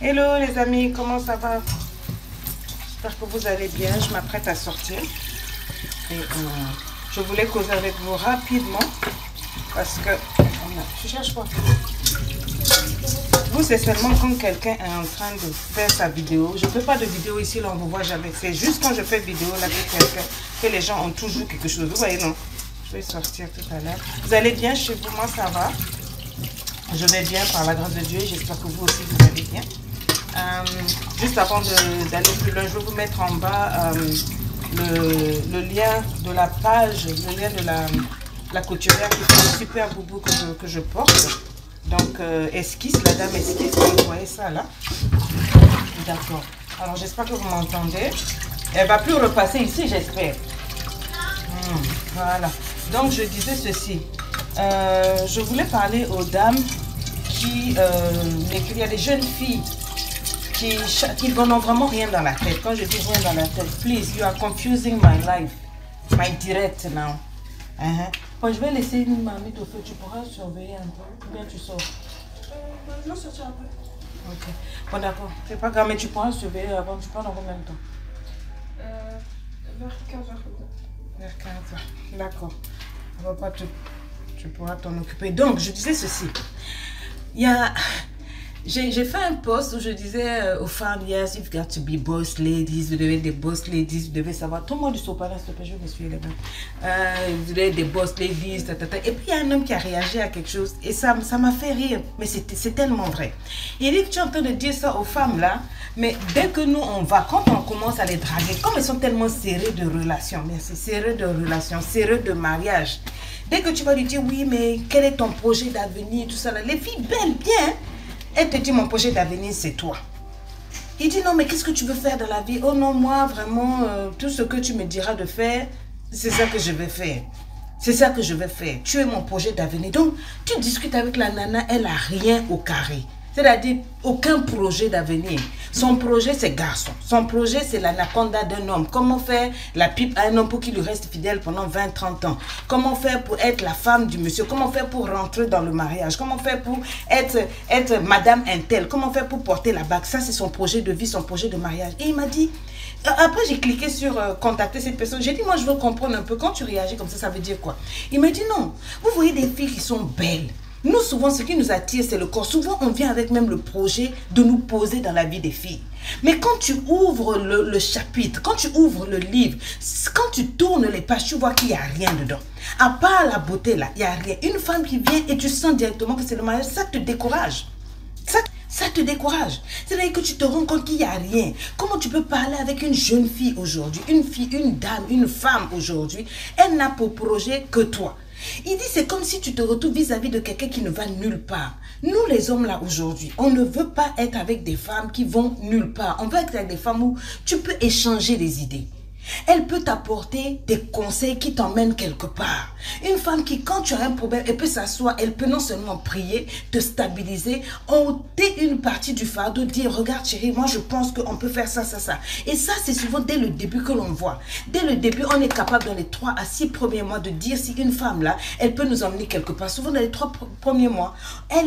Hello les amis, comment ça va? J'espère que vous allez bien. Je m'apprête à sortir. Et je voulais causer avec vous rapidement. Parce que... Je cherche quoi? Vous, c'est seulement quand quelqu'un est en train de faire sa vidéo. Je ne fais pas de vidéo ici, là on ne vous voit jamais. C'est juste quand je fais vidéo là que les gens ont toujours quelque chose. Vous voyez, non? Je vais sortir tout à l'heure. Vous allez bien chez vous? Moi, ça va. Je vais bien par la grâce de Dieu. J'espère que vous aussi, vous allez bien. Juste avant d'aller plus loin, je vais vous mettre en bas le lien de la page, le lien de la couturière qui fait un super boubou que je porte. Donc, esquisse, la dame esquisse, vous voyez ça là. D'accord. Alors, j'espère que vous m'entendez. Elle ne va plus repasser ici, j'espère. Voilà. Donc, je disais ceci. Je voulais parler aux dames qui m'écrivent. Il y a des jeunes filles qui n'ont vraiment rien dans la tête. Quand je dis rien dans la tête, please, you are confusing my life, my direct now. Bon, je vais laisser une marmite au feu. Tu pourras surveiller un peu. Ou bien tu sors? Je vais sortir un peu. Ok. Bon, d'accord. C'est pas grave, mais tu pourras surveiller avant. Tu prends dans combien de temps? Vers 15h. Vers 15h. D'accord. On va pas tu pourras t'en occuper. Donc, je disais ceci. Il y a... J'ai fait un post où je disais aux femmes, yes, you've got to be boss ladies, vous devez être des boss ladies, vous devez savoir. Tout le monde du sopalin, s'il te plaît, je me suis les mains. Vous devez être des boss ladies, tatata. Et puis il y a un homme qui a réagi à quelque chose et ça m'a fait rire, mais c'est tellement vrai. Il dit que tu es en train de dire ça aux femmes là, mais dès que nous on va, quand on commence à les draguer, comme elles sont tellement serrées de relations, merci, serrées de relations, serrées de mariage, dès que tu vas lui dire oui, mais quel est ton projet d'avenir, tout ça là, les filles belles, bien. Elle te dit, mon projet d'avenir, c'est toi. Il dit, non, mais qu'est-ce que tu veux faire dans la vie? Oh non, moi, vraiment, tout ce que tu me diras de faire, c'est ça que je vais faire. C'est ça que je vais faire. Tu es mon projet d'avenir. Donc, tu discutes avec la nana, elle n'a rien au carré. C'est-à-dire, aucun projet d'avenir. Son projet, c'est garçon. Son projet, c'est l'anaconda d'un homme. Comment faire la pipe à un homme pour qu'il lui reste fidèle pendant 20-30 ans? Comment faire pour être la femme du monsieur? Comment faire pour rentrer dans le mariage? Comment faire pour être madame Intel? Comment faire pour porter la bague? Ça, c'est son projet de vie, son projet de mariage. Et il m'a dit... Après, j'ai cliqué sur contacter cette personne. J'ai dit, moi, je veux comprendre un peu. Quand tu réagis comme ça veut dire quoi? Il m'a dit, non. Vous voyez des filles qui sont belles. Nous, souvent, ce qui nous attire, c'est le corps. Souvent, on vient avec même le projet de nous poser dans la vie des filles. Mais quand tu ouvres le chapitre, quand tu ouvres le livre, quand tu tournes les pages, tu vois qu'il n'y a rien dedans. À part la beauté, là, il n'y a rien. Une femme qui vient et tu sens directement que c'est le mariage, ça te décourage. Ça te décourage. C'est-à-dire que tu te rends compte qu'il n'y a rien. Comment tu peux parler avec une jeune fille aujourd'hui, une fille, une dame, une femme aujourd'hui, elle n'a pour projet que toi. Il dit, c'est comme si tu te retrouves vis-à-vis de quelqu'un qui ne va nulle part. Nous, les hommes, là, aujourd'hui, on ne veut pas être avec des femmes qui vont nulle part. On veut être avec des femmes où tu peux échanger des idées. Elle peut t'apporter des conseils qui t'emmènent quelque part. Une femme qui, quand tu as un problème, elle peut s'asseoir, elle peut non seulement prier, te stabiliser, ôter une partie du fardeau, dire, regarde chérie, moi je pense qu'on peut faire ça, ça, ça. Et ça, c'est souvent dès le début que l'on voit. Dès le début, on est capable dans les 3 à 6 premiers mois de dire si une femme là, elle peut nous emmener quelque part. Souvent dans les 3 premiers mois,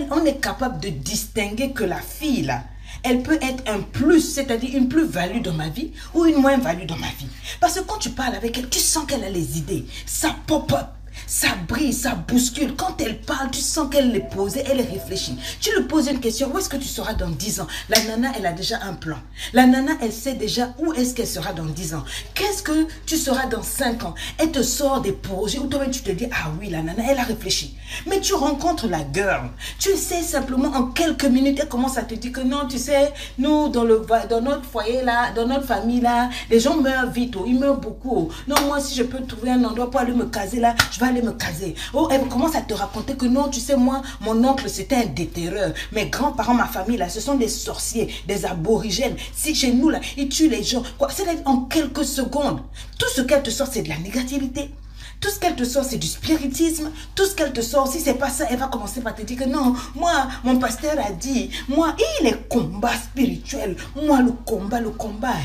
on est capable de distinguer que la fille là, elle peut être un plus, c'est-à-dire une plus-value dans ma vie ou une moins-value dans ma vie. Parce que quand tu parles avec elle, tu sens qu'elle a les idées. Ça pop-up, ça brille, ça bouscule. Quand elle parle, tu sens qu'elle est posée, elle réfléchit. Tu lui poses une question, où est-ce que tu seras dans 10 ans? La nana, elle a déjà un plan. La nana, elle sait déjà où est-ce qu'elle sera dans 10 ans. Qu'est-ce que tu seras dans 5 ans? Elle te sort des projets où toi-même tu te dis, ah oui, la nana, elle a réfléchi. Mais tu rencontres la girl. Tu sais simplement en quelques minutes, elle commence à te dire que non, tu sais, nous, dans notre foyer là, dans notre famille là, les gens meurent vite, ils meurent beaucoup. Non, moi, si je peux trouver un endroit pour aller me caser là, je vais aller me caser. Oh, elle commence à te raconter que non, tu sais, moi, mon oncle, c'était un déterreur. Mes grands-parents, ma famille là, ce sont des sorciers, des aborigènes. Si chez nous là, ils tuent les gens. C'est en quelques secondes. Tout ce qu'elle te sort, c'est de la négativité. Tout ce qu'elle te sort, c'est du spiritisme. Tout ce qu'elle te sort, si c'est pas ça, elle va commencer par te dire que non, moi, mon pasteur a dit, moi, et les combats spirituels, moi, le combat,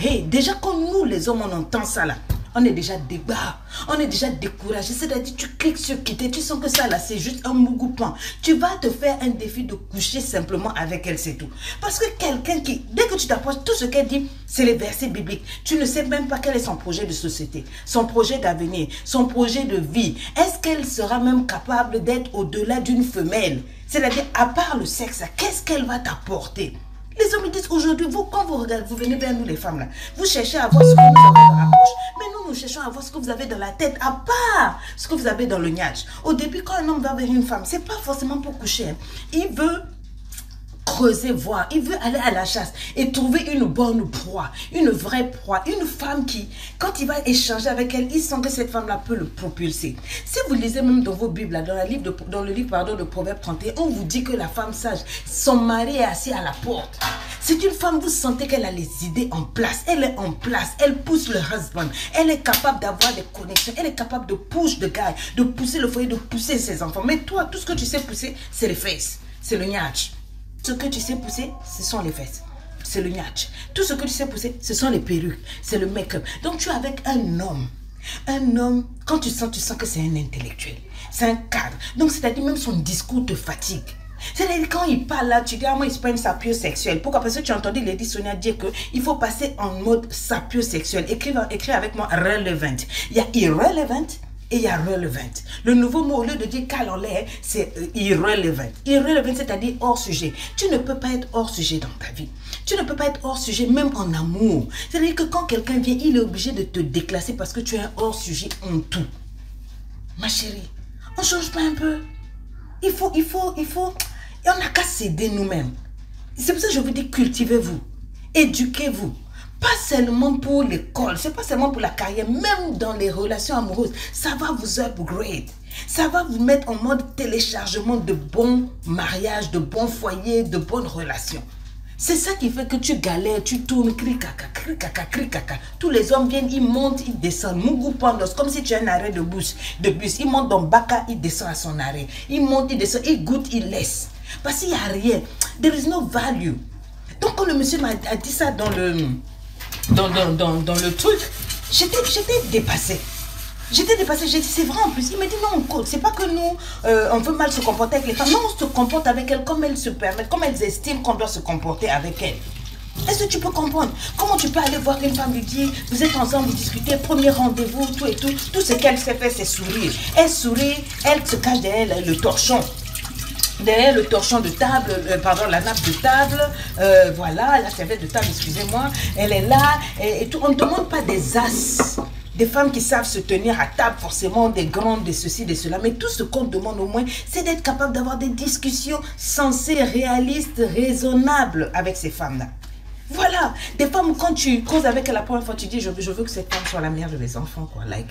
hey, déjà quand nous, les hommes, on entend ça là, on est déjà débat, on est déjà découragé. C'est-à-dire, tu cliques sur quitter, tu sens que ça là, c'est juste un mougoupant. Tu vas te faire un défi de coucher simplement avec elle, c'est tout. Parce que quelqu'un qui, dès que tu t'approches, tout ce qu'elle dit, c'est les versets bibliques. Tu ne sais même pas quel est son projet de société, son projet d'avenir, son projet de vie. Est-ce qu'elle sera même capable d'être au-delà d'une femelle? C'est-à-dire, à part le sexe, qu'est-ce qu'elle va t'apporter? Les hommes disent aujourd'hui, vous, quand vous regardez, vous venez vers nous les femmes là, vous cherchez à voir ce que nous avons dans la poche. Mais nous cherchons à voir ce que vous avez dans la tête, à part ce que vous avez dans le niage. Au début, quand un homme va vers une femme, c'est pas forcément pour coucher. Hein. Il veut creuser, voir, il veut aller à la chasse et trouver une bonne proie, une vraie proie, une femme qui, quand il va échanger avec elle, il sent que cette femme-là peut le propulser. Si vous lisez même dans vos Bibles, dans le livre de Proverbes 31, on vous dit que la femme sage, son mari est assis à la porte. C'est une femme, vous sentez qu'elle a les idées en place, elle est en place, elle pousse le husband, elle est capable d'avoir des connexions, elle est capable de push the guy, de pousser le foyer, de pousser ses enfants. Mais toi, tout ce que tu sais pousser, c'est les fesses, c'est le niach. Ce que tu sais pousser, ce sont les fesses. C'est le niach. Tout ce que tu sais pousser, ce sont les perruques. C'est le make-up. Donc tu es avec un homme. Un homme, quand tu sens que c'est un intellectuel. C'est un cadre. Donc c'est-à-dire même son discours te fatigue. C'est-à-dire quand il parle là, tu dis, ah moi il se prend une sapiosexuelle. Pourquoi? Parce que tu as entendu Lady Sonia dire qu'il faut passer en mode sapiosexuel. Écris avec moi relevant. Il y a irrelevant. Et il y a relevant. Le nouveau mot, au lieu de dire qu'à l'air, c'est irrelevant. Irrelevant, c'est-à-dire hors sujet. Tu ne peux pas être hors sujet dans ta vie. Tu ne peux pas être hors sujet même en amour. C'est-à-dire que quand quelqu'un vient, il est obligé de te déclasser parce que tu es un hors sujet en tout. Ma chérie, on ne change pas un peu. Il faut. Et on n'a qu'à s'aider nous-mêmes. C'est pour ça que je vous dis, cultivez-vous. Éduquez-vous. Pas seulement pour l'école, c'est pas seulement pour la carrière, même dans les relations amoureuses, ça va vous upgrade. Ça va vous mettre en mode téléchargement de bons mariages, de bons foyers, de bonnes relations. C'est ça qui fait que tu galères, tu tournes, cri caca, cri caca, cri caca. Tous les hommes viennent, ils montent, ils descendent. Mougou Pandos, comme si tu as un arrêt de bus. Ils montent dans Baka, ils descendent à son arrêt. Ils montent, ils descendent, ils goûtent, ils laissent. Parce qu'il n'y a rien. There is no value. Donc quand le monsieur m'a dit ça dans le truc, j'étais dépassée. J'étais dépassée, j'ai dit c'est vrai en plus. Il m'a dit non, c'est pas que nous, on veut mal se comporter avec les femmes. Non, on se comporte avec elles comme elles se permettent, comme elles estiment qu'on doit se comporter avec elles. Est-ce que tu peux comprendre? Comment tu peux aller voir une femme lui dire, vous êtes ensemble, vous discutez, premier rendez-vous, tout et tout. Tout ce qu'elle sait faire, c'est sourire. Elle sourit, elle se cache derrière le torchon. Derrière le torchon de table, pardon, la nappe de table, voilà, la serviette de table, excusez-moi, elle est là, et tout. On ne demande pas des as, des femmes qui savent se tenir à table, forcément, des grandes, des ceci, des cela, mais tout ce qu'on demande au moins, c'est d'être capable d'avoir des discussions sensées, réalistes, raisonnables avec ces femmes-là. Voilà, des femmes, quand tu causes avec elle la première fois, tu dis, je veux que cette femme soit la mère de mes enfants, quoi, like,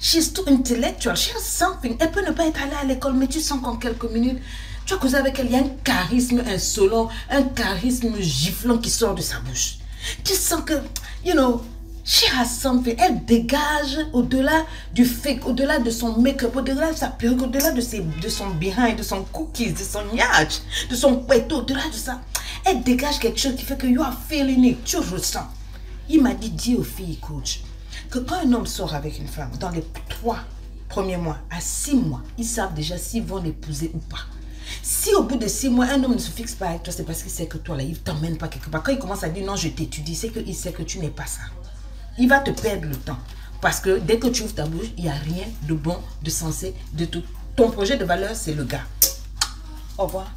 she's too intellectual, she has something, elle peut ne pas être allée à l'école, mais tu sens qu'en quelques minutes, tu as causé avec elle, il y a un charisme insolent, un charisme giflant qui sort de sa bouche. Tu sens que, you know, she has something. Elle dégage au-delà du fake, au-delà de son make-up, au-delà de sa perruque, au-delà de son behind, de son cookies, de son yatch, de son péto, au-delà de ça. Elle dégage quelque chose qui fait que you are feeling it, tu ressens. Il m'a dit, dis aux filles, coach, que quand un homme sort avec une femme, dans les 3 premiers mois à 6 mois, ils savent déjà s'ils vont l'épouser ou pas. Si au bout de 6 mois, un homme ne se fixe pas avec toi, c'est parce qu'il sait que toi, là, il ne t'emmène pas quelque part. Quand il commence à dire non, je t'étudie, c'est qu'il sait que tu n'es pas ça. Il va te perdre le temps. Parce que dès que tu ouvres ta bouche, il n'y a rien de bon, de sensé, de tout. Ton projet de valeur, c'est le gars. Au revoir.